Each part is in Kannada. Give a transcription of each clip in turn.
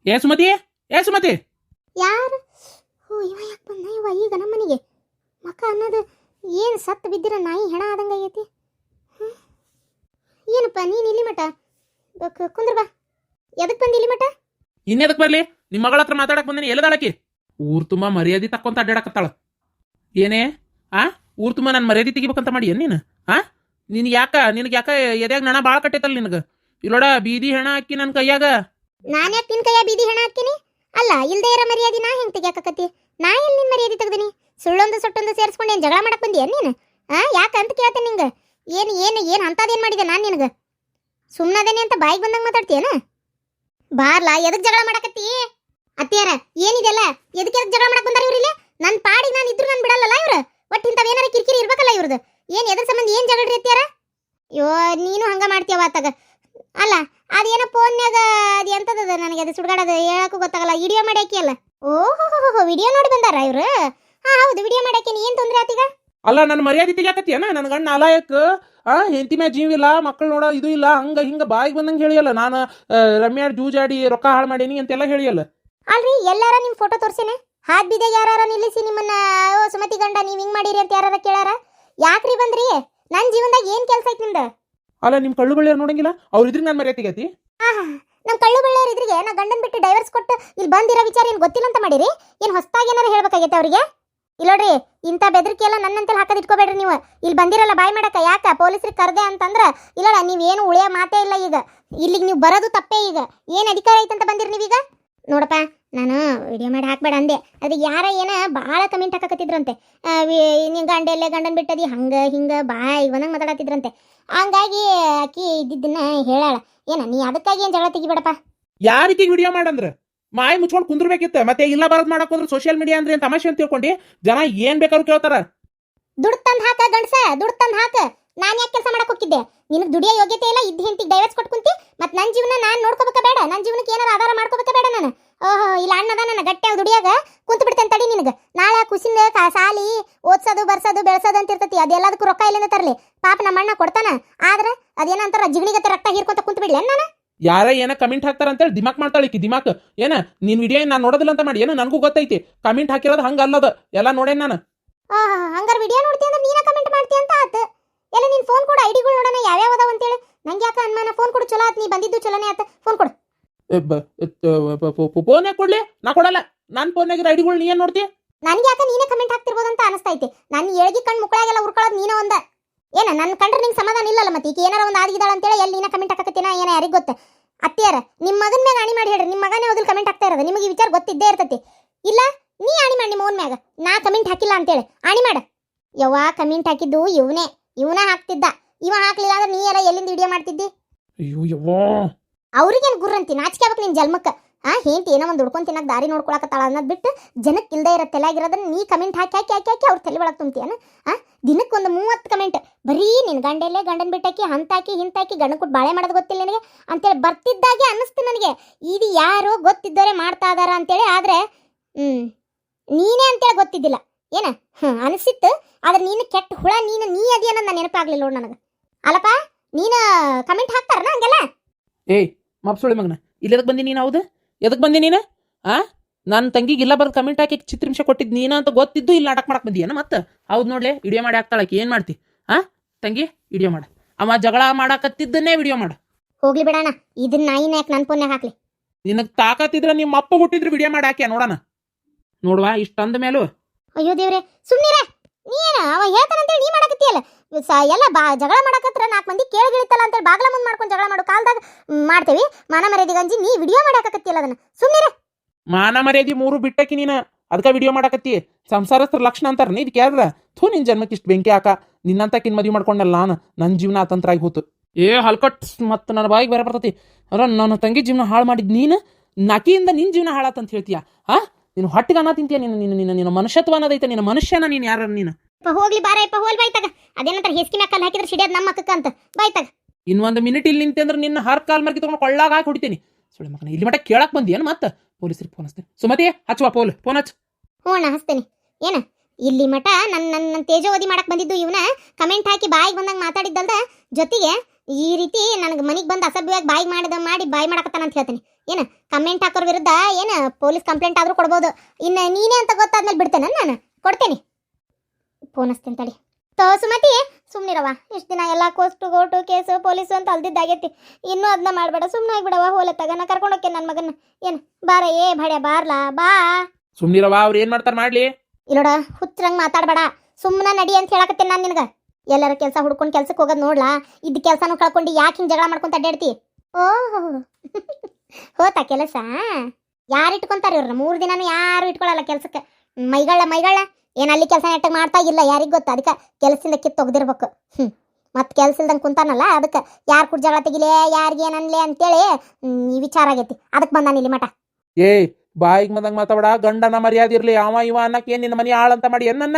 ಏ ಸುಮತಿ, ಏ ಸುಮತಿ. ಯಾರು? ಓ ಇವ ಯಾಕೆ ಬಂದ ಇವ ಈಗ ನಮ್ಮನಿಗೆ? ಮಕ್ಕ ಅನ್ನೋದು ಏನು ಸತ್ತು ಬಿದ್ದಿರ ನಾಯಿ ಹೆಣ ಆದಂಗೆ ಆಗೈತಿ. ಏನಪ್ಪ ನೀನು ಇಲ್ಲಿ ಮಠ ಕುಂದ್ರ ಬಾ. ಎದಕ್ಕೆ ಬಂದಿ ಇಲ್ಲಿ ಮಠ? ಇನ್ನೆದಕ್ ಬರ್ಲಿ? ನಿಮ್ಮ ಮಗಳ ಹತ್ರ ಮಾತಾಡಕ್ ಬಂದೇನಿ. ಎಲ್ಲದಾಳಕಿ? ಊರ್ ತುಂಬಾ ಮರ್ಯಾದೆ ತಕ್ಕೊಂತ ಅಡ್ಡಾಡಕತ್ತಾಳ. ಏನೇ ಊರ್ ತುಂಬಾ ನನ್ನ ಮರ್ಯಾದೆ ತೆಗಿಬೇಕಂತ ಮಾಡಿ ನೀನು? ನಿನಗೆ ಯಾಕ ಎದ್ಯಾಗ ನಣ ಭಾಳ ಕಟ್ಟೈತಲ್ಲ ನಿನಗೆ? ಇಲ್ಲೋಡ ಬೀದಿ ಹೆಣ ಹಾಕಿ ನನ್ನ ಕೈಯಾಗ. ನಾನು ಯಾಕೆ ನಿನ್ನ ಕೈಯಾಗ ಬೀದಿ ಹೆಣ ಹಾಕ್ತೀನಿ? ಅಲ್ಲ, ಇಲ್ದೇ ಇರೋ ಮರ್ಯಾದೆ ನಾ ಹೆಂಗೆ ತೆಗಿಯಾಕತ್ತಿ? ನಾ ಎಲ್ಲಿ ನಿನ್ನ ಮರ್ಯಾದೆ ತೆಗ್ದಿನಿ? ಸುಳ್ಳೊಂದು ಸೊಟ್ಟೊಂದು ಸೇರಿಸ್ಕೊಂಡು ಏನು ಜಗಳ ಮಾಡಕ್ ಬಂದಿಯ ನೀನು? ಯಾಕೆ ಅಂತ ಕೇಳ್ತೇನೆ ನಿಂಗೆ. ಏನು ಅಂಥದ್ದೇನು ಮಾಡಿದೆ ನಾನು ನಿನಗೆ? ಸುಮ್ಮನದೇನೆ ಅಂತ ಬಾಯಿಗೆ ಬಂದಂಗೆ ಮಾತಾಡ್ತೀಯನ? ಬಾರ್ಲಾ, ಎದಕ್ಕೆ ಜಗಳ ಮಾಡಕತ್ತಿ? ಅತ್ತಿಯಾರ ಏನಿದೆಲ್ಲ? ಎದಕ್ಕೆ ಜಗಳ ಮಾಡಕ್ ಬಂದಾರ ಇವ್ರಿಲ್ಲ? ನನ್ನ ಪಾಡಿಗೆ ನಾನು ಇದ್ರು ನಾನು ಬಿಡಲ್ಲಲ್ಲ ಇವ್ರು. ಒಟ್ಟು ಇಂಥವು ಏನಾರ ಕಿರಿಕಿರಿ ಇರ್ಬೇಕಲ್ಲ ಇವ್ರದ್ದು. ಏನು ಎದ್ರ ಸಂಬಂಧ ಏನು ಜಗಳರಿ ಅತ್ತಿಯಾರ? ಅಯ್ಯೋ ನೀನು ಹಂಗ ಮಾಡ್ತೀಯವ ಆತಾಗ. ಅಲ್ಲ ಅದೇನೋ ಫೋನ್ಯಾಗ ಅದು ಎಂಥದದ, ನನಗೆ ಅದು ಸುಡ್ಗಾಡೋದು ಹೇಳಕ್ಕೂ ಗೊತ್ತಾಗಲ್ಲ. ವಿಡಿಯೋ ಮಾಡ್ಯಾಕಿ ಅಲ್ಲ? ಓಹೋ ವಿಡಿಯೋ ನೋಡಿ ಬಂದಾರ ಇವ್ರು? ಹೌದು, ವಿಡಿಯೋ ಮಾಡ್ಯಾಕೇನಿ. ಏನು ತೊಂದರೆ ಆತೀಗ? ಅಲ್ಲ, ನನ್ನ ಮರ್ಯಾದೆ ತೆಗಿಯಾಕತ್ತೀಯನ? ನನ್ನ ಗಂಡ ಅಲಾಯಕ್ ಹೆಂಡತಿ ಮ್ಯಾಗ ಜೀವ ಇಲ್ಲ, ಮಕ್ಕಳು ನೋಡೋ ಇದು ಇಲ್ಲ, ಹಂಗ ಹಿಂಗ ಬಾಯಿಗೆ ಬಂದಂಗೆ ಹೇಳಿಯಲ್ಲ. ನಾನು ರಮ್ಯಾಡ್ ಜೂಜಾಡಿ ರೊಕ್ಕ ಹಾಳು ಮಾಡೀನಿ ಅಂತೆಲ್ಲ ಹೇಳಿಯಲ್ಲ. ಅಲ್ರಿ, ಎಲ್ಲಾರ ನಿಮ್ಮ ಫೋಟೋ ತೋರ್ಸೇನೆ? ಹಾದ್ ಬಿದ್ದಾಗ ಯಾರ ನಿಲ್ಲಿಸಿ ನಿಮ್ಮನ್ನ ಸುಮತಿ ಗಂಡ ನೀವು ಹಿಂಗ್ ಮಾಡಿರಿ ಅಂತ ಯಾರ ಕೇಳಾರ? ಯಾಕ್ರಿ ಬಂದ್ರಿ? ನನ್ನ ಜೀವನದಾಗ ಏನ್ ಕೆಲಸ ಐತಿ ನಿಮ್ದು? ಅಲ್ಲ, ನಿಮ್ ಕಳ್ಳು ಬಳ್ಳಿಯವ್ರು ನೋಡಂಗಿಲ್ಲ? ಅವ್ರ ಇದ್ರಿಗೆ ನಾನು ಮರ್ಯಾದೆ ತೆಗಿಯತಿ? ನಮ್ಮ ಕಳ್ಳು ಬಳ್ಳಿಯವ್ರ ಇದ್ರಿಗೆ ನಾ ಗಂಡನ್ ಬಿಟ್ಟು ಡೈವರ್ಸ್ ಕೊಟ್ಟು ಇಲ್ಲಿ ಬಂದಿರೋ ವಿಚಾರ ಏನು ಗೊತ್ತಿಲ್ಲ ಅಂತ ಮಾಡಿರಿ? ಏನು ಹೊಸದಾಗಿ ಏನಾರು ಹೇಳ್ಬೇಕಾಗೈತೆ ಅವ್ರಿಗೆ? ಇಲ್ಲೋಡ್ರಿ, ಇಂಥ ಬೆದರಿಕೆ ಎಲ್ಲ ನನ್ನಂತೆಲ್ಲ ಹಾಕೋದು ಇಟ್ಕೋಬೇಡ್ರಿ ನೀವು. ಇಲ್ಲಿ ಬಂದಿರಲ್ಲ ಬಾಯ್ ಮಾಡಕ್ಕ. ಯಾಕ ಪೊಲೀಸರಿಗೆ ಕರ್ದೆ ಅಂತಂದ್ರ ಇಲ್ಲಡ ನೀವೇನು ಉಳಿಯೋ ಮಾತೇ ಇಲ್ಲ. ಈಗ ಇಲ್ಲಿಗೆ ನೀವು ಬರೋದು ತಪ್ಪೇ. ಈಗ ಏನು ಅಧಿಕಾರ ಐತಂತ ಬಂದಿರಿ ನೀವೀಗ? ನೋಡಪ್ಪ, ನಾನು ವಿಡಿಯೋ ಮಾಡಿ ಹಾಕ್ಬೇಡ ಅಂದೆ. ಅದು ಯಾರ ಏನ ಭಾಳ ಕಮೆಂಟ್ ಹಾಕಕತ್ತಿದ್ರಂತೆ. ನೀನು ಗಂಡೆಲ್ಲೇ ಗಂಡನ್ ಬಿಟ್ಟದಿ ಹಂಗೆ ಹಿಂಗೆ ಬಾಯ್ ಬಂದಂಗೆ ಮಾತಾಡತ್ತಿದ್ರಂತೆ. ಹಂಗಾಗಿ ಆಕಿ ಇದ್ದಿದ್ದನ್ನ ಹೇಳಾಳ. ಏನ ನೀ ಅದಕ್ಕಾಗಿ ಏನು ಜಗಳ ತೆಗಿಬೇಡಪ್ಪ. ಯಾರಿಗೆ ವಿಡಿಯೋ ಮಾಡಂದ್ರ ಮಾಯಿ ಮುಚ್ಕೊಂಡು ಕುಂದ್ರಬೇಕಿತ್ತು. ಮತ್ತೆ ಇಲ್ಲ ಬರೋದು ಮಾಡಕ್ ಹೋದ್ರೆ ಸೋಷಿಯಲ್ ಮೀಡಿಯಾ ಅಂದ್ರೆ ತಮಾಷೆ ಅಂತ ತಿಳ್ಕೊಂಡು ಜನ ಏನ್ ಬೇಕಾದ್ರು ಕೇಳ್ತಾರ. ದುಡ್ಡು ತಂದು ಹಾಕ ಗಂಡಸ, ದುಡ್ಡು ತಂದು ಹಾಕ. ನಾನು ಯಾಕೆ ಕೆಲಸ ಮಾಡಕ್ ಹೋಗಿದ್ದೆ? ನಿನಗೆ ದುಡಿಯೋ ಯೋಗ್ಯತೆ ಇಲ್ಲ, ಇದ್ದ ಹೆಂಡತಿಗೆ ಡೈವರ್ಸ್ ಕೊಟ್ಟು ಕುಂತಿ. ಮತ್ತು ನನ್ನ ಜೀವನ ನಾನು ನೋಡ್ಕೋಬೇಕ ಬೇಡ? ನನ್ನ ಜೀವನಕ್ಕೆ ಏನಾರು ಆಧಾರ ಮಾಡ್ಕೋಬೇಕ ಬೇಡ ನಾನು? ಓಹೋ, ಇಲ್ಲ ಅಣ್ಣದ ನನ್ನ ಗಟ್ಟೆ ದುಡಿಯಾಗ ಕುಂತು ಬಿಡ್ತೇನೆ ತಡಿ ನಿನಗೆ. ನಾಳೆ ಖುಷಿಂದ ಸಾಲಿ ಓದ್ಸೋದು ಬರ್ಸೋದು ಬೆಳೆಸೋದು ಅಂತ ಇರ್ತತಿ. ಅದೆಲ್ಲದಕ್ಕೂ ರೊಕ್ಕ ಇಲ್ಲಿಂದ ತರಲಿ. ಪಾಪ ನಮ್ಮ ಅಣ್ಣ ಕೊಡ್ತಾನ. ಆದ್ರೆ ಅದೇನಂತಾರ ಜಿಗಳಿಗತ್ತೆ ರಕ್ತ ಹೀರ್ಕೊಂತ ಕುಂತು ಬಿಡ್ಲಿ ನಾನು? ಯಾರ ಏನ ಕಮೆಂಟ್ ಹಾಕ್ತಾರ ಅಂತೇಳಿ ದಿಮಾಕ್ ಮಾಡ್ತಾಳಿಕಿ. ದಿಮಾಕ್ ಏನ ನಿನ್ ವಿಡಿಯೋ ನಾನು ನೋಡೋದಿಲ್ಲ ಅಂತ ಮಾಡಿ? ಏನ ನನಗೂ ಗೊತ್ತೈತಿ ಕಮೆಂಟ್ ಹಾಕಿರೋದು ಹಂಗ ಅಲ್ಲದ. ಎಲ್ಲ ನೋಡೇನ್ ನಾನು. ಹಂಗಾರ ವಿಡಿಯೋ ನೋಡ್ತಿ ಅಂದ್ರೆ ನೀನ ಕಮೆಂಟ್ ಮಾಡ್ತಿ ಅಂತ ಆತ. ಎಲ್ಲ ನಿನ್ ಫೋನ್ ಕೊಡು, ಐಡಿಗಳು ನೋಡೋಣ ಯಾವ್ಯಾವ ಅದಾವ ಅಂತೇಳಿ. ನಂಗೆ ಯಾಕೆ ಅನುಮಾನ. ಫೋನ್ ಕೊಡು, ಚಲೋ ಆತ್. ನೀ ಬಂದಿದ್ದು ಚಲೋನೇ ಆತ. ಫೋನ್ ಕೊಡು. ಫೋನ್ ಯಾಕೆ ಕೊಡ್ಲಿ? ನಾ ಕೊಡಲ್ಲ. ನನ್ನ ಫೋನ್ನಾಗಿರೋ ಐಡಿಗಳು ನೀ ಏನ್ ನೋಡ್ತಿ? ನನ್ಗೆ ಯಾಕೆ ನೀನೇ ಕಮೆಂಟ್ ಹಾಕ್ತಿರ್ಬೋದು ಅಂತ ಅನಿಸ್ತೈತಿ. ನನ್ನ ಏಳ್ಗಿ ಕಣ್ಣು ಮುಕ್ಕಳಾಗೆಲ್ಲ ಉರ್ಕೊಳ್ಳೋದು ನೀನ ಒಂದ. ಏನ ನನ್ನ ಕಂಡ್ರೆ ನಿಂಗೆ ಸಮಾಧಾನ ಇಲ್ಲಲ್ಲ? ಮತ್ತೆ ಈಗ ಏನಾರ ಒಂದು ಆಗಿದ್ದಾಳ ಅಂತೇಳಿ ಎಲ್ಲಿ ನೀನ ಕಮೆಂಟ್ ಹಾಕತ್ತೀನ ಏನ ಯಾರಿಗೆ ಗೊತ್ತ? ಅತ್ತಿಯಾರ ನಿಮ್ಮ ಮಗನ ಮ್ಯಾಗ ಆಣಿ ಮಾಡಿ ಹೇಳ್ರಿ. ನಿಮ್ಮ ಮಗನೇ ಓದಿಲ್ ಕಮೆಂಟ್ ಹಾಕ್ತಾ ಇರೋದು. ನಿಮಗೆ ಈ ವಿಚಾರ ಗೊತ್ತಿದ್ದೇ ಇರ್ತೈತಿ. ಇಲ್ಲ ನೀ ಆಣಿ ಮಾಡಿ ನಿಮ್ಮ ಓನ್ ಮ್ಯಾಗ ನಾ ಕಮೆಂಟ್ ಹಾಕಿಲ್ಲ ಅಂತೇಳಿ ಆಣಿ ಮಾಡ. ಯವ್ವ, ಕಮೆಂಟ್ ಹಾಕಿದ್ದು ಇವನ ಹಾಕ್ತಿದ್ದ. ಇವ ಹಾಕ್ಲಿಲ್ಲ ಅಂದ್ರೆ ನೀ ಎಲ್ಲ ಎಲ್ಲಿಂದ ವಿಡಿಯೋ ಮಾಡ್ತಿದ್ದಿ? ಅಯ್ಯೋ ಯವ್ವಾ, ಅವ್ರಿಗೇನು ಗುರ್ರಂತಿ ನಾಚಿಕೆ ಆಗ್ಬೇಕು ನಿನ್ ಜನ್ಮಕ್ಕೆ. ಹೇಂತಿ ಏನೋ ಒಂದು ದುಡ್ಕೊಂಡು ತಿನ್ನಕ್ಕೆ ದಾರಿ ನೋಡ್ಕೊಳಕತ್ತಾಳ ಅನ್ನೋದು ಬಿಟ್ಟು ಜನಕ್ಕೆ ಇಲ್ದೇ ಇರೋ ತಲೆಯಾಗಿರೋದನ್ನ ನೀ ಕಮೆಂಟ್ ಹಾಕಿ ಹಾಕಿ ಹಾಕಿ ಹಾಕಿ ಅವ್ರ ತಲೆ ಒಳಗೆ ತುಂಬ್ತೀಯನ? ದಿನಕ್ಕೊಂದು 30 ಕಮೆಂಟ್ ಬರೀ ನಿನ್ನ ಗಂಡೆಲ್ಲೇ ಗಂಡನ್ ಬಿಟ್ಟಾಕಿ ಹಂತಾಕಿ ಹಿಂತಾಕಿ ಗಂಡ ಕೊಟ್ಟು ಬಾಳೆ ಮಾಡೋದು ಗೊತ್ತಿಲ್ಲ ನನಗೆ ಅಂತೇಳಿ ಬರ್ತಿದ್ದಾಗೆ ಅನ್ನಿಸ್ತು ನನಗೆ. ಇದು ಯಾರೋ ಗೊತ್ತಿದ್ದವರೇ ಮಾಡ್ತಾ ಇದಾರ ಅಂತೇಳಿ. ಆದರೆ ನೀನೇ ಅಂತೇಳಿ ಗೊತ್ತಿದ್ದಿಲ್ಲ ಏನ? ಅನಿಸಿತ್ತು. ಆದ್ರೆ ನೀನು ಕೆಟ್ಟ ಹುಳ ನೀ ಅದಿ ಅನ್ನೋದು ನಾನು ನೆನಪಾಗ್ಲಿಲ್ಲ ನೋಡು ನನಗೆ. ಅಲ್ಲಪ್ಪ, ನೀನು ಕಮೆಂಟ್ ಹಾಕ್ತಾರನ ಹಂಗೆಲ್ಲ? ಏಯ್ ಮಪ್ಸುಳಿ ಮಗನ, ಇಲ್ಲಿ ಎದಕ್ಕೆ ಬಂದಿ ನೀನು? ಹೌದು, ಎದಕ್ಕೆ ಬಂದಿ ನೀನು? ನನ್ನ ತಂಗಿಗೆ ಇಲ್ಲ ಬರೋದು ಕಮೆಂಟ್ ಹಾಕಿ ಚಿತ್ರಾಂಶ ಕೊಟ್ಟಿದ್ದು ನೀನು ಅಂತ ಗೊತ್ತಿದ್ದು ಇಲ್ಲಿ ನಾಟಕ ಮಾಡಕ್ಕೆ ಬಂದಿಯೇನ? ಮತ್ತೆ ಹೌದು ನೋಡ್ಲೆ, ವಿಡಿಯೋ ಮಾಡಿ ಹಾಕ್ತಾಳಕ್ಕೆ. ಏನು ಮಾಡ್ತಿ? ತಂಗಿ ವಿಡಿಯೋ ಮಾಡ. ಅವ ಜಗಳ ಮಾಡಕತ್ತಿದ್ದನ್ನೇ ವಿಡಿಯೋ ಮಾಡ. ಹೋಗ್ಲಿ ಬಿಡೋಣ, ಇದನ್ನ ನಾಯಿನ ಯಾಕೆ ನನ್ನ ಫೋನ್ಯಾಗ ಹಾಕ್ಲಿ? ನಿನಗೆ ತಾಕತ್ತಿದ್ರೆ ನಿಮ್ಮ ಅಪ್ಪ ಹುಟ್ಟಿದ್ರು ವಿಡಿಯೋ ಮಾಡಿ ಹಾಕ್ಯ ನೋಡೋಣ. ನೋಡುವ ಇಷ್ಟಂದ ಮೇಲೂ. ಅಯ್ಯೋ ದೇವ್ರೆ, ಸುಮ್ಮನಿರ. ನೀನು ಅವ ಹೇಳ್ತಾನಂತೇಳಿ ನೀ ಮಾಡಕತ್ತೀಯಲ್ಲ. ಎಲ್ಲ ಜಗಳ ಮಾಡಕತ್ರ 4 ಮಂದಿ ಕೇಳಿಗಿಳಿತಲ್ಲ ಅಂತೇಳಿ ಬಾಗ್ಲ ಮುಂದೆ ಮಾಡ್ಕೊಂಡು ಜಗಳ ಮಾಡೋ ಕಾಲದಾಗ ಮಾಡ್ತೇವಿ. ಮಾನ ಮರ್ಯಾದೆ ಗಂಜಿ ನೀ ವಿಡಿಯೋ ಮಾಡಾಕತ್ತೀಯಲ್ಲ ಅದನ್ನ. ಸುಮ್ಮನಿರ. ಮಾನ ಮರ್ಯಾದೆ 3 ಬಿಟ್ಟಕಿ ನೀನು. ಅದಕ್ಕೆ ವಿಡಿಯೋ ಮಾಡಕತ್ತಿ. ಸಂಸಾರಸ್ಥರ ಲಕ್ಷಣ ಅಂತಾರ ನೀ. ಇದಕ್ಕೆ ಯಾರ ಥೂ ನಿನ್ನ ಜನ್ಮಕ್ಕೆ ಇಷ್ಟು ಬೆಂಕಿ ಹಾಕ. ನಿನ್ನಂತಕಿನ್ ಮದುವೆ ಮಾಡ್ಕೊಂಡಲ್ಲ ನಾನು. ನನ್ನ ಜೀವನ ಅತಂತ್ರ ಆಗಿ ಹೋತು. ಹಲ್ಕಟ್ ಮತ್ತು ನನ್ನ ಬಾಯಿಗೆ ಬೇರೆ ಬರ್ತತಿ. ಅರ ನನ್ನ ತಂಗಿ ಜೀವನ ಹಾಳು ಮಾಡಿದ್ ನೀನು. ನಕಿಯಿಂದ ನಿನ್ನ ಜೀವನ ಹಾಳಾತಂತ ಹೇಳ್ತೀಯ? ನೀನು ಹೊಟ್ಟಿಗೆ ಅನ್ನ ತಿಂತೀಯ? ನಿನ್ನ ಮನುಷ್ಯತ್ವ ಅನ್ನೋದೈತೆ. ನಿನ್ನ ಮನುಷ್ಯನ ನೀನು ಯಾರ? ನೀನು ಹೋಗ್ಲಿ ಬಾರಪ್ಪ, ಹೋಲ್ ಬಾಯ್ತಾಗ. ಅದೇನಂತರ ಹೆಸ್ಕಿ ಮ್ಯಾಕಲ್ ಹಾಕಿದ್ರೆ ಸಿಡಿಯೋದು ನಮ್ಮ ಅಕ್ಕಕ್ಕ ಅಂತ ಬಾಯ್ತಾಗ. ಇನ್ನೊಂದು ಮಿನಿಟ್ ಇಲ್ಲಿ ನಿಂತೆ ಅಂದ್ರೆ ನಿನ್ನ ಹರ್ ಕಾಲ್ ಮರ್ಕಿ ತಗೊಂಡು ಕೊಳ್ಳಾಗ ಹಾಕಿ ಹೊಡಿತೀನಿ. ಸುಳ್ಳು ಮಗನ, ಇಲ್ಲಿ ಮಟ್ಟ ಕೇಳಕ್ ಬಂದಿಯೇನು? ಮತ್ತೆ ಪೊಲೀಸರಿಗೆ ಫೋನ್ ಹಚ್ತೇನೆ. ಸುಮತಿ ಹಚ್ಚುವ ಫೋನ್ ಹಚ್ಚು. ಹ್ಞೂ ಹಚ್ತೇನೆ. ಏನ ಇಲ್ಲಿ ಮಠ ನನ್ನ ತೇಜೋವಧಿ ಮಾಡಕ್ ಬಂದಿದ್ದು ಇವನ ಕಮೆಂಟ್ ಹಾಕಿ ಬಾಯಿಗೆ ಬಂದಂಗೆ ಮಾತಾಡಿದ್ದಲ್ದ ಜೊತೆಗೆ ಈ ರೀತಿ ನನಗೆ ಮನೆಗೆ ಬಂದು ಅಸಭ್ಯವಾಗಿ ಬಾಯಿ ಮಾಡಿ ಬಾಯಿ ಮಾಡಕತ್ತಾನ ಅಂತ ಹೇಳ್ತೀನಿ. ಏನು ಕಮೆಂಟ್ ಹಾಕೋರ್ ವಿರುದ್ಧ ಏನು ಪೊಲೀಸ್ ಕಂಪ್ಲೇಂಟ್ ಆದ್ರೂ ಕೊಡ್ಬೋದು. ಇನ್ನು ನೀನೇ ಅಂತ ಗೊತ್ತಾದ್ಮೇಲೆ ಬಿಡ್ತೇನೆ ನಾನು ಕೊಡ್ತೇನೆ. ಫೋನ್ ಹಚ್ತೇನೆ ತಡಿ. ಸುಮತಿ ಸುಮ್ಮನಿರವ. ಇಷ್ಟು ದಿನ ಎಲ್ಲ ಕೋಸ್ಟು ಗೋಟು ಕೇಸು ಪೊಲೀಸು ಅಂತ ಅಲ್ದಿದ್ದಾಗೈತಿ. ಇನ್ನೂ ಅದನ್ನ ಮಾಡಬೇಡ, ಸುಮ್ಮನೆ ಆಗಿಬಿಡವ. ಹೋಲೆ ತಗ ನಾ ಕರ್ಕೊಂಡು ಹೋಗ್ತೇನೆ ನನ್ನ ಮಗನ. ಏನು ಬಾರ ಏ ಭಡ್ಯ ಬಾರ್ಲಾ ಬಾ. ಸುಮ್ನಿರವ, ಅವ್ರು ಏನ್ ಮಾಡ್ತಾರ ಮಾಡ್ಲಿ. ಇಲ್ಲೋಡ ಹುಚ್ಚರಂಗ್ ಮಾತಾಡಬೇಡ, ಸುಮ್ಮನೆ ನಡಿ ಅಂತ ಹೇಳಕತ್ತೇನೆ ನಾನು ನಿನಗೆ. ಎಲ್ಲರ ಕೆಲಸ ಹುಡ್ಕೊಂಡು ಕೆಲ್ಸಕ್ಕೆ ಹೋಗೋದು ನೋಡ್ಲಾ. ಇದ್ದ ಕೆಲಸನೂ ಕಳ್ಕೊಂಡು ಯಾಕೆ ಹಿಂಗೆ ಜಗಳ ಮಾಡ್ಕೊಂತ ಅಡ್ಡಾಡ್ತಿ? ಓಹೋ ಹೋತಾ ಕೆಲಸ? ಯಾರು ಇಟ್ಕೊಂತಾರ ಇವ್ರನ್ನ? 3 ದಿನಾನು ಯಾರು ಇಟ್ಕೊಳ್ಳಲ್ಲ ಕೆಲ್ಸಕ್ಕೆ. ಮೈಗಳ ಏನು ಅಲ್ಲಿ ಕೆಲಸ ನೆಟ್ಟಾಗ ಮಾಡ್ತಾ ಇಲ್ಲ, ಯಾರಿಗೆ ಗೊತ್ತ? ಅದಕ್ಕೆ ಕೆಲಸದಿಂದ ಕಿತ್ತು ಒಗ್ದಿರ್ಬೇಕು. ಮತ್ತೆ ಕೆಲಸ ಇಲ್ದಂಗೆ ಕುಂತಾನಲ್ಲ, ಅದಕ್ಕೆ ಯಾರು ಕೂಡ ಜಗಳ ತೆಗಿಲೆ, ಯಾರಿಗೆ ಏನನ್ಲೆ ಅಂತೇಳಿ ಈ ವಿಚಾರ ಆಗೈತಿ. ಅದಕ್ಕೆ ಬಂದಾನ ಇಲ್ಲಿ ಮಠ. ಏಯ್ ಬಾಯಿಗೆ ಬಂದಂಗೆ ಮಾತಾಡ. ಗಂಡನ ಮರ್ಯಾದೆ ಇರ್ಲಿ. ಅವ ಇವ ಅನ್ನಕ್ಕೆ ಏನ್ ನಿನ್ನ ಮನಿ ಆಳಂತ ಮಾಡಿ ಏನ್ ನನ್ನ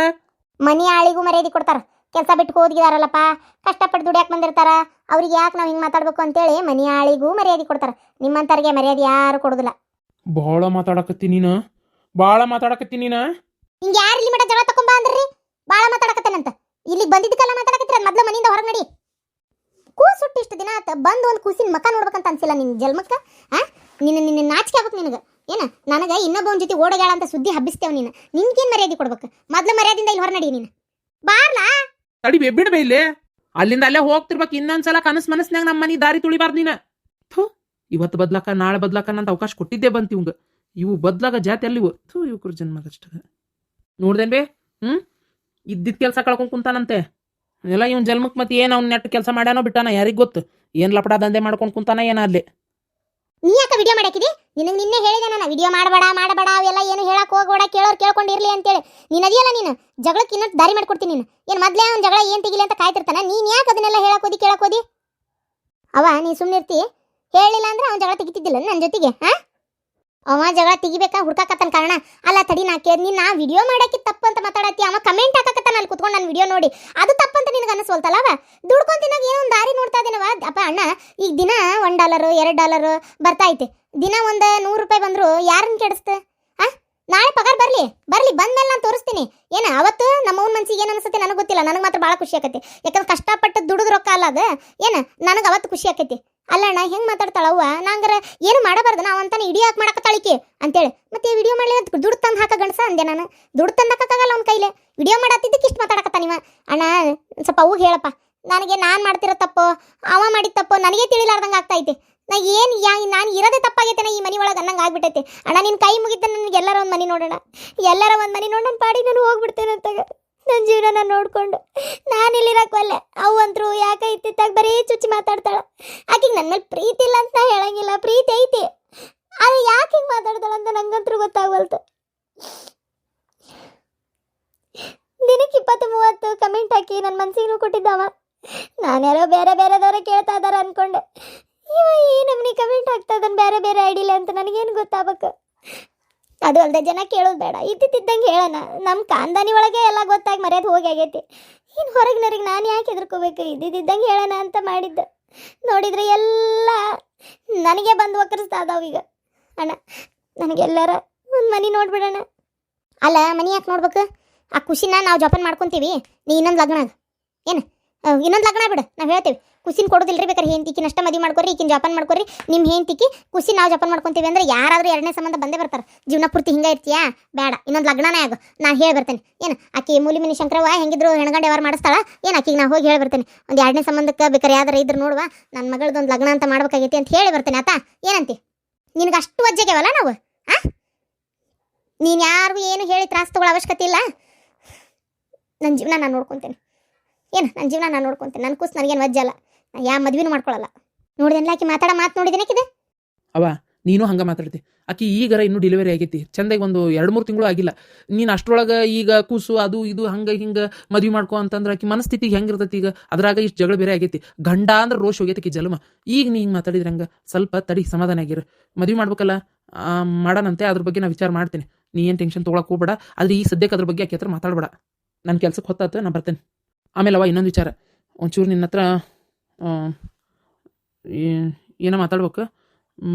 ಮನಿ ಆಳಿಗೂ ಮರ್ಯಾದೆ ಕೊಡ್ತಾರ. ಕೆಲಸ ಬಿಟ್ಟು ಹೋಗಿದಾರಲ್ಲಪ್ಪ, ಕಷ್ಟಪಟ್ಟು ದುಡಿಯಾಕೆ ಬಂದಿರ್ತಾರ. ಅವ್ರಿಗೆ ಯಾಕೆ ನಾವು ಹಿಂಗೆ ಮಾತಾಡ್ಬೇಕು ಅಂತೇಳಿ ಮನಿ ಆಳಿಗೂ ಮರ್ಯಾದೆ ಕೊಡ್ತಾರ. ನಿಮ್ಮಂತವ್ರಿಗೆ ಮರ್ಯಾದೆ ಯಾರು ಕೊಡೋದಿಲ್ಲ. ಭಾಳ ಮಾತಾಡಕತ್ತಿ ನೀನು, ಭಾಳ ಮಾತಾಡಕತ್ತಿ ನೀನು. ಹಿಂಗೆ ಯಾರು ಇಲ್ಲಿ ಮಠ ಜಗಳ ತಕೊಂಬ ಅಂದ್ರಿ? ಭಾಳ ಮಾತಾಡಕತ್ತೇನಂತ. ಇಲ್ಲಿಗೆ ಬಂದಿದ್ದಕ್ಕೆಲ್ಲ ಮಾತಾಡಕತ್ತೀರ? ಮೊದ್ಲು ಮನೆಯಿಂದ ಹೊರಗೆ ನಡಿ. ಕೂಸು ಹುಟ್ಟು ಇಷ್ಟು ದಿನ ಆತ, ಬಂದು ಒಂದು ಕೂಸಿನ ಮಕ ನೋಡ್ಬೇಕಂತ ಅನ್ಸಿಲ್ಲ ನಿನ್ನ ಜನ್ಮಕ್ಕೆ? ನಿನ್ನ ನಾಚಿಕೆ ಆಗ್ಬೇಕು ನಿನಗೆ. ಏನ ನನಗೆ ಇನ್ನೊಬ್ಬನ ಜೊತೆ ಓಡೋಗ್ಯಾಳ ಅಂತ ಸುದ್ದಿ ಹಬ್ಬಿಸ್ತೇವೆ ನೀನು. ನಿನ್ಗೇನು ಮರ್ಯಾದೆ ಕೊಡ್ಬೇಕು? ಮೊದ್ಲು ಮರ್ಯಾದಿಂದ ಇಲ್ಲಿ ಹೊರ ನಡಿ ನೀನು. ಬಾರ್ಲಾ ತಡಿ ಬಿಡ್ಬೇ ಇಲ್ಲಿ. ಅಲ್ಲಿಂದ ಅಲ್ಲೇ ಹೋಗ್ತಿರ್ಬೇಕು. ಇನ್ನೊಂದ್ಸಲ ಕನಸು ಮನಸ್ನಾಗ ನಮ್ಮ ಮನೆ ದಾರಿ ತುಳಿಬಾರ್ದು ನೀನು. ಇವತ್ತು ಬದ್ಲಾಕ ನಾಳೆ ಬದ್ಲಾಕ ಅಂತ ಅವಕಾಶ ಕೊಟ್ಟಿದ್ದೇ ಬಂತು ಇವಂಗ. ಇವು ಬದ್ಲಾಗ ಜಾತಿ ಅಲ್ಲಿವು. ಇವ್ರ ಜನ್ಮದಷ್ಟ ನೋಡ್ದೇನ್ ಬೇ. ಇದ್ದಿದ್ ಕೆಲಸ ಕಳ್ಕೊಂಡ್ ಕುಂತಾನಂತೆ ಎಲ್ಲ. ಇವನ್ ಜನ್ಮಕ್ ಮತ್ತೆ ಏನ್ ಅವ್ನ ನೆಟ್ ಕೆಲಸ ಮಾಡ್ಯಾನೋ ಬಿಟ್ಟಾನ ಯಾರಿಗ್ ಗೊತ್ತು. ಏನ್ ಲಪಡ ದಂಧೆ ಮಾಡ್ಕೊಂಡ್ ಕುಂತಾನ ಏನ ಅಲ್ಲಿ. ನೀ ಯಾಕೆ ವಿಡಿಯೋ ಮಾಡಾಕಿದಿ? ನಿನಗೆ ನಿನ್ನೆ ಹೇಳಿದೆ ನಾನು, ವಿಡಿಯೋ ಮಾಡಬೇಡ ಅವೆಲ್ಲ ಏನು ಹೇಳಕ್ ಹೋಗ್ಬೇಡ, ಕೇಳೋರು ಕೇಳ್ಕೊಂಡಿರ್ಲಿ ಅಂತೇಳಿ. ನೀನು ಅದಿಯಲ್ಲ, ನೀನು ಜಗಳಕ್ಕೆ ಇನ್ನೊಂದು ದಾರಿ ಮಾಡ್ಕೊಡ್ತೀನಿ ನೀನು. ಏನು ಮೊದಲೇ ಅವ್ನ ಜಗಳ ಏನು ತೆಗಿಲಿ ಅಂತ ಕಾಯ್ತಿರ್ತಾನ. ನೀನು ಯಾಕೆ ಅದನ್ನೆಲ್ಲ ಹೇಳಕ್ ಹೋದಿ? ಅವ ನೀ ಸುಮ್ಮನಿರ್ತಿ. ಹೇಳಿಲ್ಲ ಅಂದ್ರೆ ಅವ್ನ ಜಗಳ ತೆಗಿತಿದ್ದಿಲ್ಲ ನನ್ನ ಜೊತೆಗೆ. ಅವ ಜಗಳ ತೆಗಿಬೇಕಾ ಹುಡ್ಕಾಕತ್ತನ ಕಾರಣ. ಅಲ್ಲ ತಡಿ, ನಾ ನಿನ್ನ ವಿಡಿಯೋ ಮಾಡಕ್ಕೆ ತಪ್ಪು ಅಂತ ಮಾತಾಡತ್ತಿ. ಅವ ಕಮೆಂಟ್ ಹಾಕಕತ್ತಾನ ಅಲ್ಲಿ ಕುತ್ಕೊಂಡು ನನ್ನ ವಿಡಿಯೋ ನೋಡಿ. ಅದು ತಪ್ಪಂತ ನಿನಗೆ ಅನಿಸ್ವಲ್ತಲ್ಲ? ಅವ ದುಡ್ಕೊಂಡು ತಿನ್ನಾಗ ಏನೋ ಒಂದು ದಾರಿ ನೋಡ್ತಾ ಇದ್ದೀನವ. ಅಪ್ಪ ಅಣ್ಣ, ಈಗ ದಿನ $1 $2 ಬರ್ತಾ ಐತೆ. ದಿನ ಒಂದು $100 ಬಂದ್ರು ಯಾರನ್ನ ಕೆಡಿಸ್ತ? ನಾಳೆ ಪಗಾರ ಬರ್ಲಿ ಬಂದ್ಮೇಲೆ ನಾನು ತೋರಿಸ್ತೀನಿ. ಏನ ಅವತ್ತು ನಮ್ಮವ್ನ ಮನ್ಸಿಗೆ ಏನು ಅನ್ಸುತ್ತೆ ನನಗೆ ಗೊತ್ತಿಲ್ಲ. ನನಗೆ ಮಾತ್ರ ಭಾಳ ಖುಷಿ ಆಕತಿ. ಯಾಕಂದ್ರೆ ಕಷ್ಟಪಟ್ಟು ದುಡಿದು ರೊಕ್ಕ ಅಲ್ಲ ಅದು. ಏನು ನನಗೆ ಅವತ್ತು ಖುಷಿ ಆಕೈತಿ. ಅಲ್ಲ ಅಣ್ಣ ಹೆಂಗೆ ಮಾತಾಡ್ತಾಳವ್ವ? ನಂಗಾರ ಏನು ಮಾಡಬಾರ್ದು, ನಾವು ಅಂತಾನೆ ವಿಡಿಯೋ ಹಾಕಿ ಮಾಡಕತ್ತಾಳಿಕೆ ಅಂತೇಳಿ. ಮತ್ತೆ ವಿಡಿಯೋ ಮಾಡಲಿ ಅಂತ ದುಡ್ಡು ತಂದು ಹಾಕ ಗಂಡಸ ಅಂದೆ ನಾನು. ದುಡ್ಡು ತಂದು ಹಾಕಕ್ಕಾಗಲ್ಲ ಅವ್ನ ಕೈಲಿ. ವಿಡಿಯೋ ಮಾಡತ್ತಿದ್ದಕ್ಕೆ ಇಷ್ಟು ಮಾತಾಡಕತ್ತ ನೀವ. ಅಣ್ಣ ಸ್ವಲ್ಪ ಅವು ಹೇಳಪ್ಪ, ನನಗೆ ನಾನು ಮಾಡ್ತಿರೋ ತಪ್ಪು ಅವ ಮಾಡಿದ ತಪ್ಪು ನನಗೆ ತಿಳಿಲಾರ್ದಂಗೆ ಆಗ್ತೈತೆ. ನಾನು ಇರೋದೇ ತಪ್ಪಾಗೈತೆನ ಈ ಮನೆ ಒಳಗೆ ಅನ್ನಂಗೆ ಆಗ್ಬಿಟ್ಟೈತೆ. ಅಣ್ಣ ನಿನ್ನ ಕೈ ಮುಗಿತ, ನನಗೆ ಎಲ್ಲರ ಒಂದು ಮನೆ ನೋಡೋಣ, ಎಲ್ಲರ ಒಂದು ಮನೆ ನೋಡೋಣ ಪಾಡಿ ನಾನು ಹೋಗ್ಬಿಡ್ತೇನೆ ಅಂತಾಗ. ನನ್ನ ಜೀವನ ನಾನು ನೋಡ್ಕೊಂಡು ನಾನು ಇಲ್ಲಿರಕ್ವಲ್ಲೆ. ಅವು ಅಂತರೂ ಯಾಕೈತಿ ತಾಗ ಬರೀ ಚುಚ್ಚಿ ಮಾತಾಡ್ತಾಳ. ಆಕೆಗೆ ನನ್ನ ಮೇಲೆ ಪ್ರೀತಿ ಇಲ್ಲ ಅಂತ ಹೇಳಂಗಿಲ್ಲ, ಪ್ರೀತಿ ಐತಿ. ಅದು ಯಾಕೆ ಹಿಂಗೆ ಮಾತಾಡ್ತಾಳ ಅಂತ ನಂಗಂತರೂ ಗೊತ್ತಾಗವಲ್ತು. ದಿನಕ್ಕೆ 20-30 ಕಮೆಂಟ್ ಹಾಕಿ ನನ್ನ ಮನ್ಸಿಗೂ ಕೊಟ್ಟಿದ್ದಾವ. ನಾನ್ಯಾರೋ ಬೇರೆದವ್ರೆ ಕೇಳ್ತಾ ಇದಾರ ಅನ್ಕೊಂಡೆ. ಇವ ಈ ನಮ್ನಿ ಕಮೆಂಟ್ ಆಗ್ತಾ ಇದ್ದಾನೆ ಬೇರೆ ಐಡಿಲ್ಲ ಅಂತ ನನಗೇನು ಗೊತ್ತಾಗಬೇಕು? ಅದು ಅಲ್ಲದೆ ಜನ ಕೇಳೋದು ಬೇಡ, ಇದ್ದಿದ್ದಂಗೆ ಹೇಳೋಣ. ನಮ್ಮ ಕಾಂದಾನಿ ಒಳಗೆ ಎಲ್ಲ ಗೊತ್ತಾಗಿ ಮರ್ಯಾದೆ ಹೋಗಿ ಆಗೈತಿ. ಇನ್ನು ಹೊರಗಿನವ್ರಿಗೆ ನಾನು ಯಾಕೆ ಹೆದರ್ಕೋಬೇಕು? ಇದ್ದಿದ್ದಂಗೆ ಹೇಳೋಣ ಅಂತ ಮಾಡಿದ್ದೆ. ನೋಡಿದ್ರೆ ಎಲ್ಲ ನನಗೆ ಬಂದು ಒಕ್ಕರಿಸ್ತಾ ಇದಾವೀಗ. ಅಣ್ಣ ನನಗೆಲ್ಲರ ಒಂದು ಮನೆ ನೋಡ್ಬಿಡೋಣ. ಅಲ್ಲ ಮನೆ ಯಾಕೆ ನೋಡ್ಬೇಕು? ಆ ಖುಷಿನ ನಾವು ಜೋಪಾನ ಮಾಡ್ಕೊತೀವಿ. ನೀ ಇನ್ನೊಂದು ಲಗ್ನ ಏನು ಇನ್ನೊಂದು ಲಗ್ನ ಬಿಡು, ನಾವು ಹೇಳ್ತೇವೆ. ಖುಷಿನ ಕೊಡೋದಿಲ್ಲರಿ, ಬೇಕಾದ್ರೆ ಹೆಂಡ್ತಿಕಿನ ಅಷ್ಟ ಮದುವೆ ಮಾಡ್ಕೊರಿ, ಈಕಿನ ಜೋಪಾನ ಮಾಡ್ಕೊರಿ. ನಿಮ್ಮ ಹೆಂಡ್ತಿಕಿ ಖುಷಿ ನಾವು ಜೋಪಾನ ಮಾಡ್ಕೊತೀವಿ ಅಂದ್ರೆ ಯಾರಾದರೂ 2ನೇ ಸಂಬಂಧ ಬಂದೇ ಬರ್ತಾರೆ. ಜೀವನ ಪೂರ್ತಿ ಹಿಂಗೆ ಇರ್ತೀಯಾ? ಬೇಡ, ಇನ್ನೊಂದು ಲಗ್ನನೇ ಆಗು. ನಾನು ಹೇಳಿ ಬರ್ತೇನೆ. ಏನು ಆಕಿ ಮೂಲಿಮಿನಿ ಶಂಕರವ್ವ ಹೆಂಗಿದ್ರು ಹೆಣ್ಗಂಡು ವ್ಯವಹಾರ ಮಾಡಿಸ್ತಾಳ. ಏನು ಆಕಿಗೆ ನಾವು ಹೋಗಿ ಹೇಳಿ ಬರ್ತೇನೆ. ಒಂದು 2ನೇ ಸಂಬಂಧಕ್ಕೆ ಬೇಕಾರೆ ಯಾವ್ದಾರ ಇದ್ರು ನೋಡುವ, ನನ್ನ ಮಗಳದೊಂದು ಲಗ್ನ ಅಂತ ಮಾಡ್ಬೇಕಾಗೈತಿ ಅಂತ ಹೇಳಿ ಬರ್ತೇನೆ. ಆತಾ ಏನಂತಿ? ನಿನಗೆ ಅಷ್ಟು ವಜ್ಜೆಗೆವಲ್ಲ ನಾವು. ನೀನು ಯಾರಿಗೂ ಏನು ಹೇಳಿ ತ್ರಾಸ ತಗೊಳ್ಳೋ ಅವಶ್ಯಕತೆ ಇಲ್ಲ. ನನ್ನ ಜೀವನ ನಾನು ನೋಡ್ಕೊತೇನೆ. ನನ್ನ ಜೀವನ ನಾನು ನೋಡ್ಕೊತೇನೆ. ನನ್ನ ಕೂಸು ನನಗೇನು ವಜ್ಜಲ್ಲ. ಯಾವ ಮದ್ವೆನೂ ಮಾಡ್ಕೊಳ್ಳಲ್ಲ. ನೋಡಿದೆಲ್ಲ ಆಕಿ ಮಾತು ನೋಡಿದೇನಕ್ಕಿದೆ ಅವ. ನೀನು ಹಂಗೆ ಮಾತಾಡ್ತಿ. ಆಕಿ ಈಗಾರ ಇನ್ನೂ ಡೆಲಿವರಿ ಆಗೈತಿ. ಚಂದಾಗಿ ಒಂದು 2-3 ತಿಂಗಳು ಆಗಿಲ್ಲ. ನೀನು ಅಷ್ಟರೊಳಗೆ ಈಗ ಕೂಸು ಅದು ಇದು ಹಂಗೆ ಹಿಂಗೆ ಮದ್ವೆ ಮಾಡ್ಕೊ ಅಂತಂದ್ರೆ ಆಕಿ ಮನಸ್ಥಿತಿಗೆ ಹೆಂಗಿರ್ತೈತಿ? ಈಗ ಅದ್ರಾಗ ಇಷ್ಟು ಜಗಳ ಬೇರೆ ಆಗೈತಿ. ಗಂಡ ಅಂದ್ರೆ ರೋಷ್ ಹೋಗೈತಿ ಆಕಿ ಜನ್ಮ. ಈಗ ನೀ ಹಿಂಗೆ ಮಾತಾಡಿದ್ರೆ ಹಂಗೆ ಸ್ವಲ್ಪ ತಡಿ, ಸಮಾಧಾನ ಆಗಿರು. ಮದ್ವೆ ಮಾಡ್ಬೇಕಲ್ಲ, ಮಾಡೋಣಂತೆ. ಅದ್ರ ಬಗ್ಗೆ ನಾ ವಿಚಾರ ಮಾಡ್ತೀನಿ. ನೀ ಏನು ಟೆನ್ಷನ್ ತೊಗೊಳಕ್ಕೆ ಹೋಗ್ಬೇಡ. ಆದರೆ ಈ ಸದ್ಯಕ್ಕೆ ಅದ್ರ ಬಗ್ಗೆ ಆಕೆ ಹತ್ರ ಮಾತಾಡ್ಬೇಡ. ನನ್ನ ಕೆಲ್ಸಕ್ಕೆ ಹೊತ್ತಾತು, ನಾನು ಬರ್ತೇನೆ. ಆಮೇಲೆ ಅವ ಇನ್ನೊಂದು ವಿಚಾರ, ಒಂಚೂರು ನಿನ್ನ ಹತ್ರ ಏನೋ ಮಾತಾಡ್ಬೇಕು.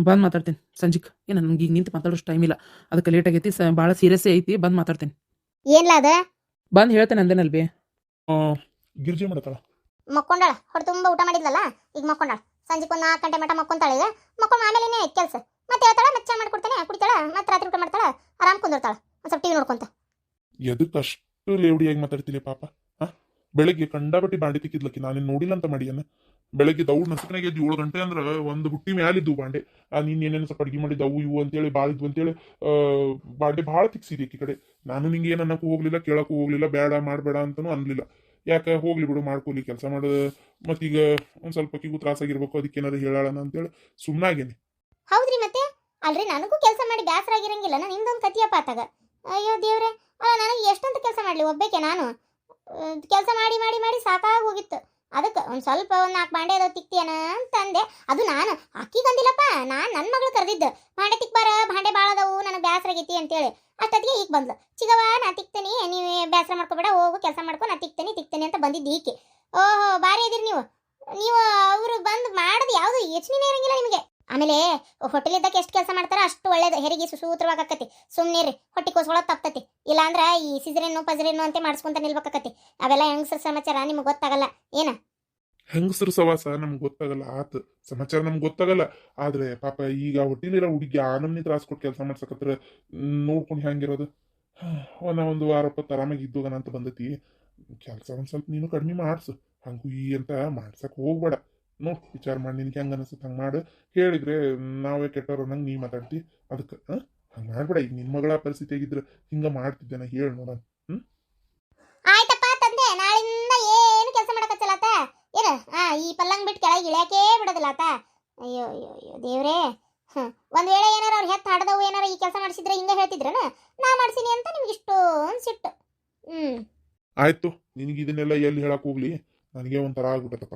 ಬಂದು ಮಾತಾಡ್ತೀನಿ ಸಂಜಿಕ್. ನನಗೆ ಈಗ ನಿಂತು ಮಾತಾಡೋಷ್ಟು ಟೈಮ್ ಇಲ್ಲ, ಅದಕ್ಕೆ ಲೇಟ್ ಆಗೈತಿ. ಭಾಳ ಸೀರಿಯಸ್ಸೇ ಐತಿ. ಬಂದು ಮಾತಾಡ್ತೀನಿ. ಏನ್ಲ ಅದ? ಬಂದು ಹೇಳ್ತೇನೆ ಅಂದೇನಲ್ ಬಿ. ಗಿರ್ಜಿ ಮಾಡತ್ತಾಳ, ಮಕ್ಕೊಂಡಾಳ. ಹೊಡೆ ತುಂಬ ಊಟ ಮಾಡಿದ್ಲಲ್ಲ, ಈಗ ಮಕ್ಕೊಂಡಾಳ. ಸಂಜೆಗೆ ಒಂದು 4 ಗಂಟೆ ಮಟ್ಟ ಮಕ್ಕೊಂತಾಳೆ. ಈಗ ಮಕ್ಕೊಂಡು ಆಮೇಲೆ ಕೆಲಸ ಮತ್ತೆ ಹೇಳ್ತಾಳ ಮತ್ತೆ ಚಾ ಮಾಡ್ಕೊಡ್ತಾನೆ ಕುಡಿತಾಳ ಮತ್ತೆ ರಾತ್ರಿ ಊಟ ಮಾಡ್ತಾಳ ಆರಾಮ್ ಕುಂದಿರ್ತಾಳ ಒಂದು ಸ್ವಲ್ಪ ಟಿವಿ ನೋಡ್ಕೊಂತ. ಎದಕ್ಕೆ ಅಷ್ಟು ಲೇವಡಿಯಾಗಿ ಮಾತಾಡ್ತೀನಿ ಪಾಪ? ಹಾ, ಬೆಳಗ್ಗೆ ಕಂಡಾಬಟ್ಟಿ ಬಾಂಡೆ ತಿಕ್ಕಿದ್ಲಕ್ಕಿ ನಾನೇನು ನೋಡಿಲ್ಲ ಅಂತ ಮಾಡಿಯನ್ನ. ಬೆಳಗ್ಗೆ ದೌಡ್ ನಸಕನಾಗ ಎದ್ದು 7 ಗಂಟೆ ಅಂದ್ರೆ ಒಂದು ಹುಟ್ಟಿ ಮ್ಯಾಲಿದ್ದು ಬಾಂಡೆ. ನೀನ್ ಏನೇನು ಸ್ವಲ್ಪ ಅಡ್ಗೆ ಮಾಡಿದ್ದು ಅವು ಇವು ಅಂತೇಳಿ ಭಾಳ ಇದ್ವು ಅಂತೇಳಿ ಬಾಂಡೆ ಭಾಳ ತಿಕ್ಸಿದಿ ಈ ಕಡೆ. ನಾನು ನಿಂಗೆ ಏನು ಅನ್ನಕ್ಕೂ ಹೋಗ್ಲಿಲ್ಲ, ಕೇಳಕ್ಕೂ ಹೋಗ್ಲಿಲ್ಲ, ಬೇಡ ಮಾಡಬೇಡ ಅಂತನೂ ಅನ್ಲಿಲ್ಲ. ಯಾಕೆ ಹೋಗ್ಲಿ ಬಿಡು, ಮಾಡ್ಕೊಲಿ ಕೆಲಸ ಮಾಡು, ಮತ್ತೀಗ ಒಂದು ಸ್ವಲ್ಪ ಅಕ್ಕಿಗೂ ತ್ರಾಸಾಗಿರ್ಬೇಕು, ಅದಕ್ಕೆ ಏನಾರು ಹೇಳೋಣ ಅಂತೇಳಿ ಸುಮ್ಮನಾಗೇನಿ. ಹೌದ್ರಿ ಮತ್ತೆ ಅಲ್ರಿ ನನಗೂ ಕೆಲಸ ಮಾಡಿ ಬ್ಯಾಸರ ಆಗಿರಂಗಿಲ್ಲ ನಾನು ನಿಮ್ದೊಂದು ಕತಿಯಪ್ಪ ಆತಾಗ. ಅಯ್ಯೋ ದೇವ್ರೆ, ಅಲ್ಲ ನನಗೆ ಎಷ್ಟಂತ ಕೆಲಸ ಮಾಡ್ಲಿ ಒಬ್ಬೇಕೆ ನಾನು. ಕೆಲಸ ಮಾಡಿ ಮಾಡಿ ಮಾಡಿ ಸಾಕಾಗಿ ಹೋಗಿತ್ತು. ಅದಕ್ಕೆ ಒಂದು ಸ್ವಲ್ಪ ಒಂದು 4 ಬಾಂಡೆ ಅದಾವ ತಿಕ್ತಿಯನ ಅಂತ ಅಂದೆ. ಅದು ನಾನು ಅಕ್ಕಿಗೆ ಅಂದಿಲ್ಲಪ್ಪ, ನಾನು ನನ್ನ ಮಗಳು ಕರೆದಿದ್ದು ಬಾಂಡೆ ತಿಕ್ಬಾರ, ಬಾಂಡೆ ಭಾಳ ಅದಾವು ನನಗೆ ಬ್ಯಾಸರ ಆಗೈತಿ ಅಂತೇಳಿ. ಅಷ್ಟೊತ್ತಿಗೆ ಈಗ ಬಂದ್ಲು, ಚಿಗವ ನಾ ತಿಕ್ತೇನೆ, ನೀವು ಬ್ಯಾಸರ ಮಾಡ್ಕೋಬೇಡ, ಹೋಗು ಕೆಲಸ ಮಾಡ್ಕೊ, ನಾ ತಿಕ್ತೇನೆ ಅಂತ ಬಂದಿದ್ದು ಈಕೆ. ಓಹೋ ಬಾರಿ ಇದೀರಿ ನೀವು. ಅವರು ಬಂದು ಮಾಡೋದು ಯಾವುದು ಯೋಚನೆ ಇರಂಗಿಲ್ಲ ನಿಮಗೆ. ಆಮೇಲೆ ಹೋಟೆಲ್ ಇದ್ದಕ್ಕೆ ಎಷ್ಟು ಕೆಲಸ ಮಾಡ್ತಾರ ಅಷ್ಟು ಒಳ್ಳೇದು, ಹೆರಿಗೆ ಸುಸೂತ್ರವಾಗಕತಿ. ಸುಮ್ಮನಿರ್ರಿ, ಹೊಟ್ಟೆ ಕೋಸ್ಕೊಳ್ಳೋದು ತಪ್ತತಿ. ಇಲ್ಲಾಂದ್ರೆ ಈ ಸಿಜರೇನು ಪಜರೇನು ಅಂತ ಮಾಡಿಸ್ಕೊಂತ ನಿಲ್ಬೇಕಾಕತಿ. ಅವೆಲ್ಲ ಹೆಂಗಸರ ಸಮಾಚಾರ ನಿಮ್ಗೆ ಗೊತ್ತಾಗಲ್ಲ ಏನ. ಹೆಂಗಸರು ಸವಾಸ ನಮ್ಗೆ ಗೊತ್ತಾಗಲ್ಲ, ಆತ ಸಮಾಚಾರ ನಮ್ಗೆ ಗೊತ್ತಾಗಲ್ಲ. ಆದ್ರೆ ಪಾಪ ಈಗ ಹೊಟ್ಟಿಲಿರೋ ಹುಡುಗಿ ಆನಮ್ನಿ ತ್ರಾಸ ಕೊಟ್ಟು ಕೆಲಸ ಮಾಡ್ಸಕತ್ರ ನೋಡ್ಕೊಂಡು ಹೆಂಗಿರೋದು. ಒಂದು ವಾರ ಹೊತ್ತು ಆರಾಮಾಗಿ ಇದ್ದೋಗನ ಅಂತ ಬಂದತಿ. ಕೆಲಸ ಒಂದು ಸ್ವಲ್ಪ ನೀನು ಕಡಿಮೆ ಮಾಡಿಸು, ಹಂಗೂ ಈ ಅಂತ ಮಾಡ್ಸಕ್ ಹೋಗ್ಬೇಡ. ನೋಡ್ ವಿಚಾರ ಮಾಡಿ ನಿನ್ಗೆ ಹೆಂಗೆ ಅನಿಸುತ್ತೆ ಹಂಗೆ ಮಾಡು. ಹೇಳಿದ್ರೆ ನಾವೇ ಕೆಟ್ಟವ್ರು ಅನ್ನಂಗೆ ನೀ ಮಾತಾಡ್ತಿ. ಅದಕ್ಕೆ ಹಂಗೆ ಮಾಡ್ಬೇಡ. ಈಗ ನಿನ್ನ ಮಗಳ ಪರಿಸ್ಥಿತಿ ಆಗಿದ್ರೆ ಹಿಂಗೆ ಮಾಡ್ತಿದ್ದೇನೆ ಹೇಳಿ ನೋಡೋಣ. ಆಯ್ತಪ್ಪ ತಂದೆ, ನಾಳಿಂದ ಏನು ಕೆಲಸ ಮಾಡಕಚ್ಚಲತ್ತ ಏನ. ಈ ಪಲ್ಲಂಗ್ ಬಿಟ್ಟು ಕೆಳಗೆ ಇಳ್ಯಾಕೇ ಬಿಡೋದಿಲ್ಲ ಆತ. ಅಯ್ಯೋ ಅಯ್ಯೋ ಅಯ್ಯೋ ದೇವ್ರೇ. ಒಂದ್ ವೇಳೆ ಏನಾರ ಅವ್ರು ಹೆತ್ತ ಹಾಡ್ದವು ಏನಾರ ಈ ಕೆಲಸ ಮಾಡಿಸಿದ್ರೆ ಹಿಂಗೆ ಹೇಳ್ತಿದ್ರನ ನಾ ಮಾಡ್ಸೀನಿ ಅಂತ ನಿಮ್ಗೆ ಇಷ್ಟೊಂದು ಸಿಟ್ಟು. ಆಯ್ತು, ನಿನಗೆ ಇದನ್ನೆಲ್ಲ ಎಲ್ಲಿ ಹೇಳಕ್ ಹೋಗ್ಲಿ, ನನಗೆ ಒಂಥರ ಆಗ್ಬಿಟ್ಟತ್ತಪ್ಪ.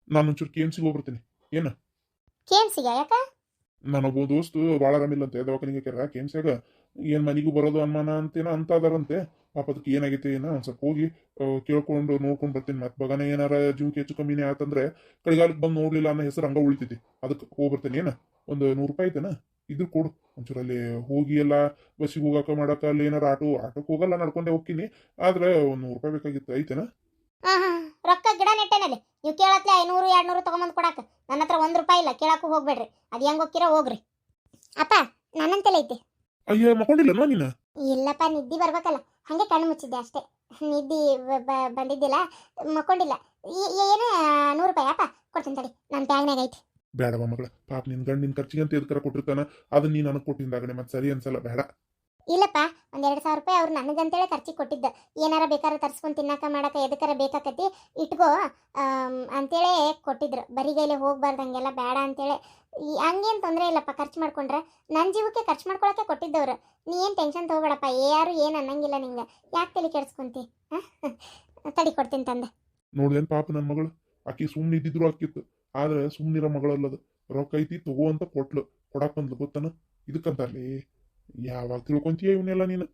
ನಾನು ಒಂಚೂರು KMCಗೆ ಹೋಗ್ಬರ್ತೀನಿ. ಏನ KMCಗೆ ಯಾಕ? ನಾನೊಬ್ಬ ದೋಸ್ತು ಭಾಳ ಆರಾಮಿಲ್ಲಂತೆ, ದವಾಖಾನಿಗೆ ಕೆರ KMCಯಾಗ. ಏನು ಮನೆಗೂ ಬರೋದು ಅನುಮಾನ ಅಂತೇನೋ ಅಂತ ಅದಾರಂತೆ. ಪಾಪ ಅದಕ್ಕೆ ಏನಾಗೈತೆ ಏನೋ ಒಂದು ಸ್ವಲ್ಪ ಹೋಗಿ ಕೇಳ್ಕೊಂಡು ನೋಡ್ಕೊಂಡು ಬರ್ತೀನಿ. ಮತ್ತೆ ಬಗನ ಏನಾರ ಜೀವಕ್ಕೆ ಹೆಚ್ಚು ಕಮ್ಮಿನೇ ಆತಂದ್ರೆ ಕಡೆಗಾಲಕ್ಕೆ ಬಂದು ನೋಡ್ಲಿಲ್ಲ ಅನ್ನೋ ಹೆಸರು ಹಂಗ ಉಳಿತೈತಿ. ಅದಕ್ಕೆ ಹೋಗ್ಬರ್ತೀನಿ. ಏನ ಒಂದು 100 ರೂಪಾಯಿ ಐತೆನ ಇದ್ರ ಕೊಡು ಒಂಚೂರು. ಅಲ್ಲಿ ಹೋಗಿ ಎಲ್ಲ ಬಸ್ಸಿಗೆ ಹೋಗಾಕ ಮಾಡಕ ಅಲ್ಲಿ ಏನಾರ ಆಟೋಕ್ಕೆ ಹೋಗಲ್ಲ, ನಡ್ಕೊಂಡೆ ಹೋಗ್ತೀನಿ. ಆದ್ರೆ ಒಂದು 100 ರೂಪಾಯಿ ಬೇಕಾಗಿತ್ತು, ಐತೆನ? ರೊಕ್ಕ ಗಿಡ ನೆಟ್ಟೆನಲ್ಲಿ ನೀವು ಕೇಳತ್ಲೆ 500 200 ತಗೊಂಬಂದು ಕೊಡಾಕ. ನನ್ನ ಹತ್ರ 1 ರೂಪಾಯಿ ಇಲ್ಲ, ಕೇಳಕ್ಕೂ ಹೋಗ್ಬೇಡ್ರಿ. ಅದು ಹೆಂಗ್ ಹೋಗ್ತೀರಾ ಹೋಗ್ರಿ. ಅಪ್ಪ ನನ್ನಂತೆಲ್ಲ ಐತಿ. ಅಯ್ಯ ಮಕ್ಕೊಂಡಿಲ್ಲನೋ ನೀನು? ಇಲ್ಲಪ್ಪ, ನಿದ್ದೆ ಬರ್ಬೇಕಲ್ಲ, ಹಂಗೆ ಕಣ್ಣು ಮುಚ್ಚಿದ್ದೆ ಅಷ್ಟೇ. ನಿದ್ದೆ ಬಂದಿದ್ದಿಲ್ಲ, ಮಕ್ಕೊಂಡಿಲ್ಲ. ಏನು 100 ರೂಪಾಯಿ ಅಪ್ಪ ಕೊಡ್ತೀನಿ ತಡಿ, ನನ್ನ ಬ್ಯಾಗ್ನಾಗ ಐತಿ. ಬೇಡವ ಮಗಳ, ಪಾಪ ನಿನ್ ಗಂಡ ನಿನ್ ಖರ್ಚಿಗೆ ಅಂತ ಎದಕರ ಕೊಟ್ಟಿರ್ತಾನ, ಅದನ್ನ ನೀ ನನಗೆ ಕೊಟ್ಟಿದ್ದಾಗಡೆ ಮತ್ತೆ ಸರಿ ಅನ್ಸಲ್ಲ, ಬೇಡ. ಇಲ್ಲಪ್ಪ, ಒಂದು 2,000 ರೂಪಾಯಿ ಅವ್ರು ನನಗಂತೇಳಿ ಖರ್ಚಿಗೆ ಕೊಟ್ಟಿದ್ದ. ಏನಾರ ಬೇಕಾದ್ರೆ ತರ್ಸ್ಕೊಂಡು ತಿನ್ನಕ ಮಾಡಕ ಎದಕ್ಕಾರ ಬೇಕಾಕತಿ ಇಟ್ಕೋ ಅಂತೇಳಿ ಕೊಟ್ಟಿದ್ರು. ಬರಿಗೈಲೆ ಹೋಗ್ಬಾರ್ದಂಗೆಲ್ಲ ಬೇಡ ಅಂತೇಳಿ. ಹಂಗೇನು ತೊಂದರೆ ಇಲ್ಲಪ್ಪ, ಖರ್ಚು ಮಾಡ್ಕೊಂಡ್ರೆ ನನ್ನ ಜೀವಕ್ಕೆ ಖರ್ಚು ಮಾಡ್ಕೊಳಕ್ಕೆ ಕೊಟ್ಟಿದ್ದವ್ರು. ನೀ ಏನು ಟೆನ್ಷನ್ ತೊಗೋಬೇಡಪ್ಪ, ಯಾರು ಏನು ಅನ್ನಂಗಿಲ್ಲ ನಿಂಗೆ. ಯಾಕೆ ತಲೆ ಕೆಡಿಸ್ಕೊಂತಿ? ತಡಿ ಕೊಡ್ತೀನಿ ತಂದೆ. ನೋಡ್ದೇನು ಪಾಪ ನನ್ನ ಮಗಳು, ಆಕಿ ಸುಮ್ಮನೆ ಇದ್ದಿದ್ರು ಆಕಿತ್ತು. ಆದ್ರೆ ಸುಮ್ಮನಿರೋ ಮಗಳಲ್ಲದು, ರೊಕ್ಕ ಐತಿ ತಗೋ ಅಂತ ಕೊಟ್ಲು, ಕೊಡಾಕ್ ಬಂದ್ಲು ಗೊತ್ತನ. ಇದಕ್ಕಂತಲ್ಲಿ ಯಾವಾಗ ತಿಳ್ಕೊಂತೀಯ ಇವನ್ನೆಲ್ಲ ನೀನು?